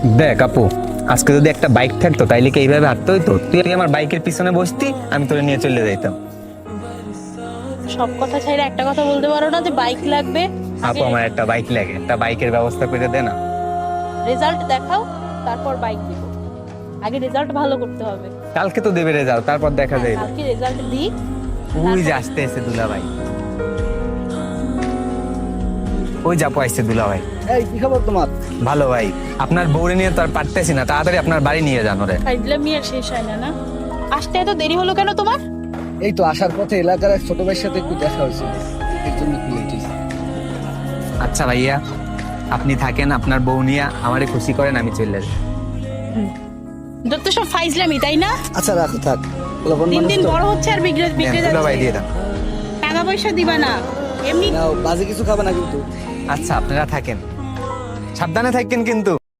দেখ আপু, আজকে যদি একটা বাইক থাকতো তাইলে কি এইভাবে হাঁটতে হইতো? তুই আমার বাইকের পিছনে বসতি, আমি তোরে নিয়ে চলে যাইতাম। সব কথা ছাইড়া একটা কথা বলতে পারো না যে বাইক লাগবে? আপু আমার একটা বাইক লাগে, একটা বাইকের ব্যবস্থা করে দে না। রেজাল্ট দেখাও, তারপর বাইক দিব। আগে রেজাল্ট ভালো করতে হবে। কালকে তো দেবে রেজাল্ট, তারপর দেখা হ্যাঁ, যাবে। কালকে রেজাল্ট দিই। ওই যে আসতে এসে দুলা ভাই, ওই যাপো আসছে দুলা ভাই। এই কি খবর তোমার? ভালো ভাই, আপনার বউরে নিয়ে তো আর পারতেছি না, তাড়াতাড়ি আপনার বাড়ি নিয়ে যান ওরে। ফাইজলামি আর শেষ হয় না না। আসতে এত দেরি হলো কেন তোমার? এই তো আসার পথে এলাকার এক ছোট ভাইয়ের সাথে একটু দেখা হয়েছিল, এর জন্য একটু লেট হয়েছে। আচ্ছা ভাইয়া, আপনি থাকেন, আপনার বউ নিয়ে আমারে খুশি করেন, আমি চলে যাই। যত সব ফাইজলামি, তাই না? আচ্ছা রাখো, থাক। লবণ দিন মানুষ দিন তো। বড় হচ্ছে আর বিগড়ে বিগড়ে দুলা ভাই যাচ্ছে। দিয়ে দেন। টাকা পয়সা দিবা না, এমনি। নাও, বাজে কিছু খাবে না কিন্তু। আচ্ছা আপনারা থাকেন, সাবধানে থাকেন কিন্তু।